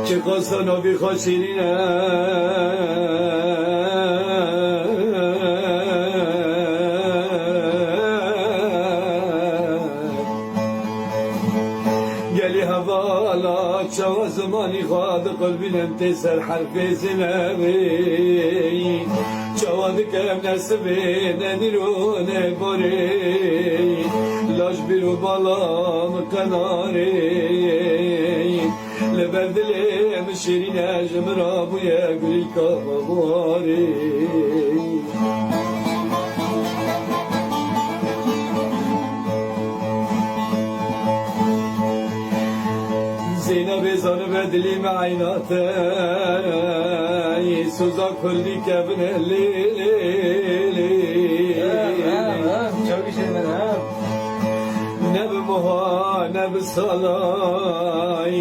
چه خواستن آبی خوشینینه گلی حوالا چوا زمانی خواد قلبینم تسر حرف زنبی چوا دکم نسبه ننیرونه باری لاش بیرو بالا مکناری لبردلم شیرین جمرا بویا گلی کابواری زینب زانو بدلی معیناته سوزا کلی کبن لیلی çok işin ben ha. نب مها نب سالای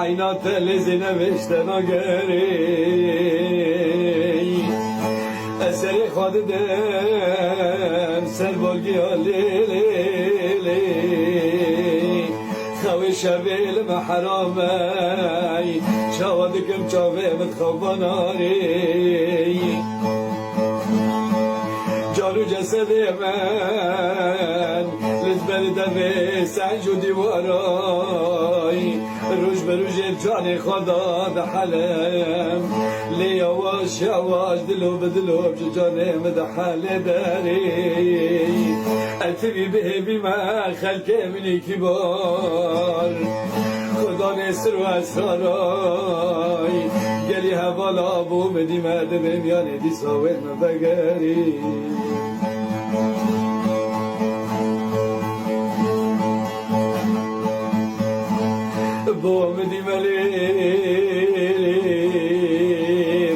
عینات لزینه وشتنا گری اثر خود دم سر بلگی لیلی خوی شبیل محرامي شاودكم شاوي متخبناري جارو جسدي من لزبل دمي سنجو ديواراي روش بروش جاني خدا دحلم لي يواش يواش دلو بدلو بجاني مدحل داري التبي به بما خلق مني كبار خدا نسر و اسرارای گلی حوالا بو مدی مدبم یعنی دی ساوه مبگری بو مدی ملیلی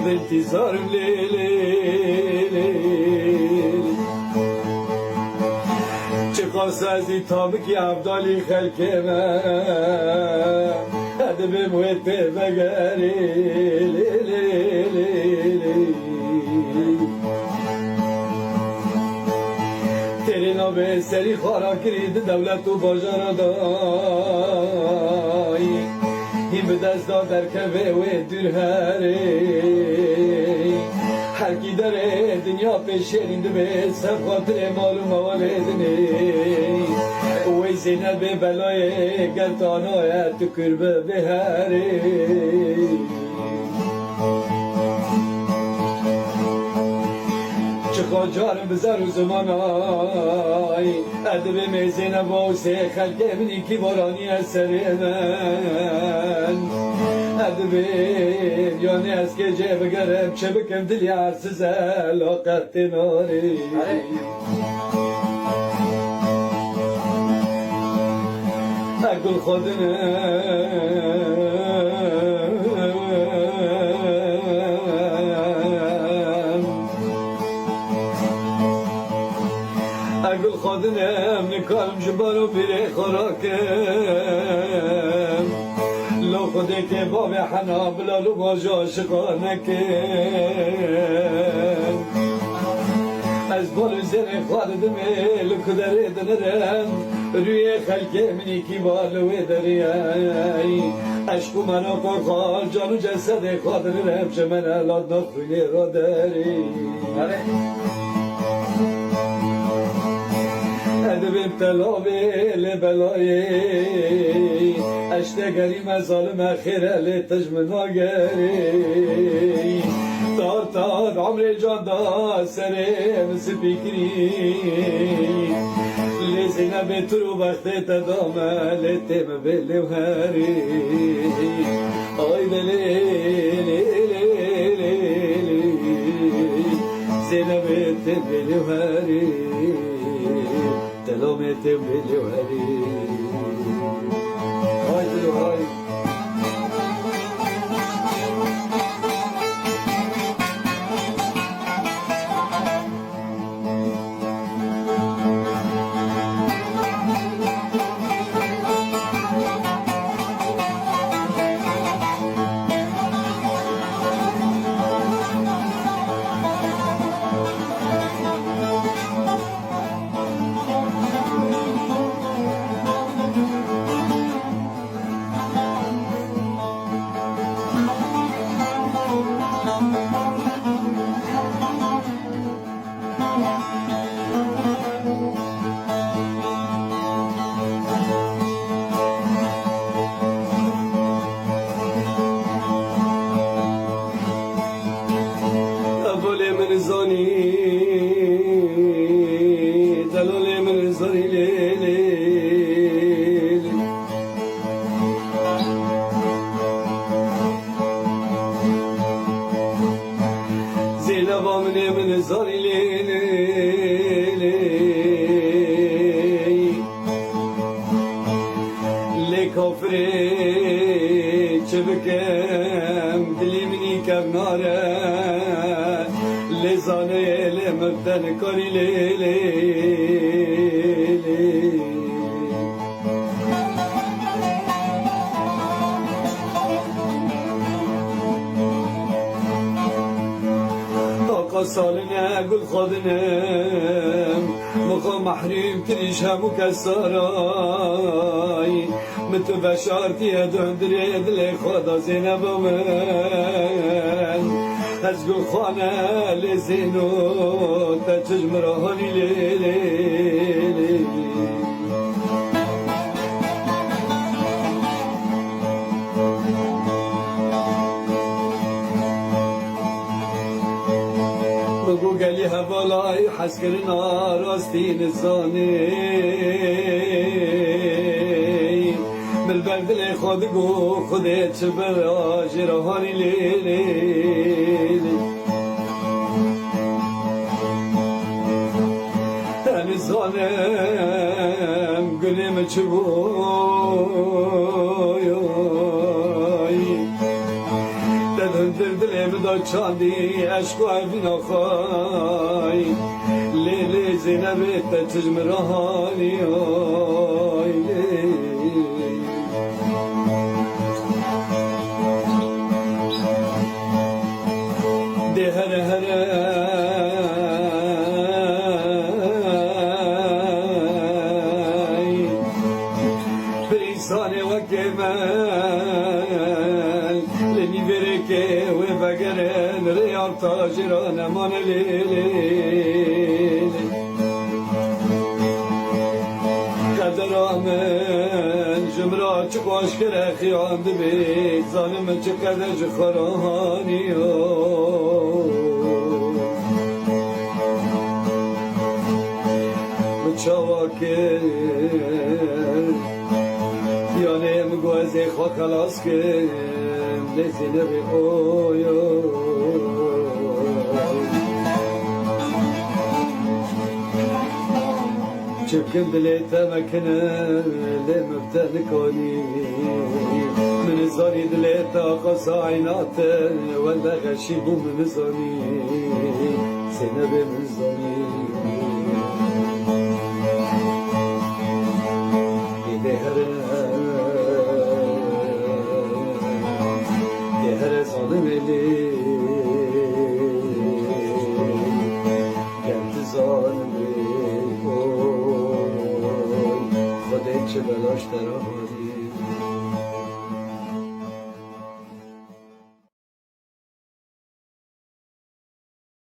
بلتزارم لیلی سازی تابکی عبدالی خلق من ادب موت بگری تیری نابه سری خارا کرید دولت و باجارا دای این به دست داد در کبه و دور هری هر کی داره دنیا پیشینده به سب خاطر مال و موالدنی وی زینب بلای گلتانایت کربه به هری چه خاجارم بزر و زمانای ادب میزینب و سه خلق منی که بارانی از سر من ادبیم یعنی از که جه بگرم چه بکم دلی عرص علاقت ناری اگل خودنم نکارم جبارو بیره خوراکم لو خودی که باب حنا بلالو باج عاشقانه کن از بالو زن خواردم لکدره دنرم روی خلق منی کی بالو دریای عشق و منو خال جانو جسد خواردم چه من الاد نخویلی را داری ادب تلاوی لبلایی اشتگری مظالم خیره لتجم ناگری تار تار عمر جان دا سرم سپیکری لزینب ترو وقت تدامه لتم بلوهری آی بلی زینب تم بلوهری تلومت بلوهری های بلوهری کافری چه بکم دلی منی کم ناره لزانه لمبدن کاری لیلی سالنا قل خذنم مخا محرم كريش همو كساراي متو بشارتي دندري دلي خدا زينب من هزقو خانه لزينو تجم راهاني ليلي بگو گلی هوالای حس کرنا راستی نزانی مل بردل خود گو خودت چه برا جراهانی لیلی نزانم گلیم چه بوی در دلم دا چاندی عشق و عبین آخای لیلی زینبت تجم راهانی آی ده هره هره بریسانه وکه من لنی بره که و بگرن ریار تاجران من لیلی قدر آمن جمرا چه باش کره خیاند بید ظالم چه قدر جخرانی بچاوا که یانه مگوزه خواه خلاص که لزینه به اویو چکم دلیتا مکنه لمبتن کنی من زانی دلیتا قصا عینات ولا غشیبو من زانی زینب من زانی هر ظالم لی گرد ظالم لی خودت چه بلاش در